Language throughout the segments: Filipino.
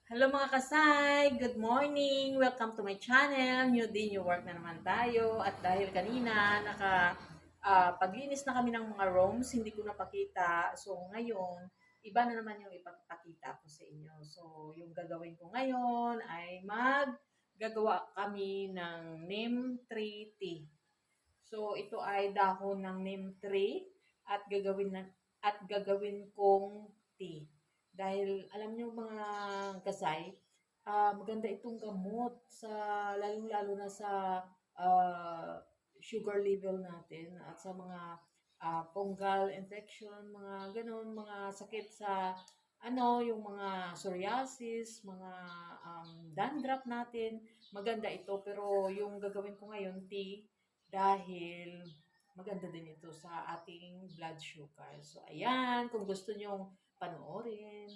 Hello mga kasay! Good morning! Welcome to my channel. New day, new work na naman tayo. At dahil kanina, paglinis na kami ng mga rooms, hindi ko napakita. So ngayon, iba na naman yung ipapakita ko sa inyo. So yung gagawin ko ngayon ay gagawa kami ng neem tree tea. So ito ay dahon ng neem tree at gagawin kong tea. Dahil alam niyo mga kasay, maganda itong gamot sa lalong-lalo na sa ah, sugar level natin at sa mga fungal infection, mga ganun, mga sakit sa yung mga psoriasis, mga dandruff natin, maganda ito. Pero yung gagawin ko ngayon, tea, dahil maganda din ito sa ating blood sugar. So, ayan, kung gusto nyong panoorin,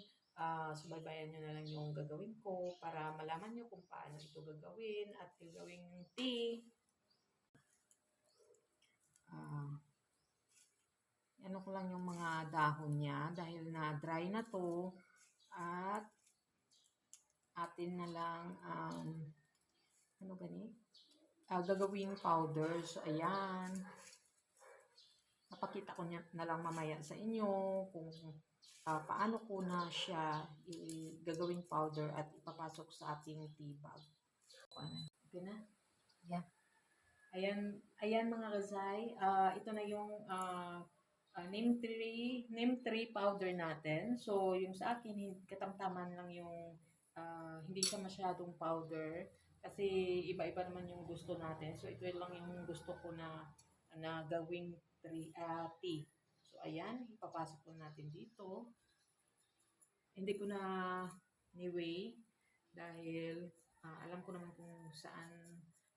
subaybayan nyo na lang yung gagawin ko para malaman nyo kung paano ito gagawin at gagawing tea. Ah, ano ko lang yung mga dahon niya dahil na dry na to at atin na lang ano gani? Gagawing powder. So, ayan. Napakita ko na lang mamaya sa inyo kung paano ko na siya gagawing powder at ipapasok sa ating tea bag. Okay na? Ayan. Ayan mga kazay. Ito na yung neem tree powder natin. So, yung sa akin, katamtaman lang yung hindi siya masyadong powder kasi iba-iba naman yung gusto natin. So, ito lang yung gusto ko na gawing tea. So, ayan, ipapasok ko natin dito. Hindi ko na ni-weigh dahil alam ko naman kung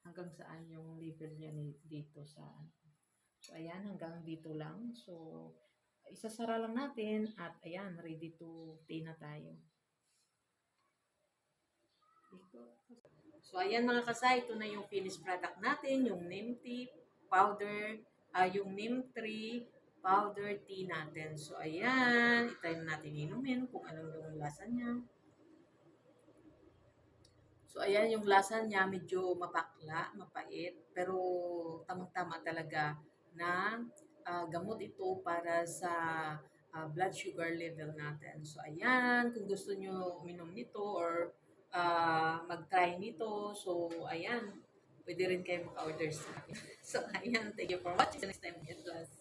hanggang saan yung level niya dito sa So, ayan, hanggang dito lang. So, isasara lang natin at ayan, ready to tea na tayo. So, ayan mga kasay, ito na yung finished product natin, yung neem tea powder, yung neem tree powder tea natin. So, ayan, itry na natin inumin kung anong yung lasa niya. So, ayan yung lasa niya, medyo mapakla, mapait, pero tamang-tama talaga na gamot ito para sa blood sugar level natin. So, ayan, kung gusto nyo uminom nito or mag-try nito, so, ayan, pwede rin kayo maka-order sa akin. So, ayan, thank you for watching. Next time, God bless.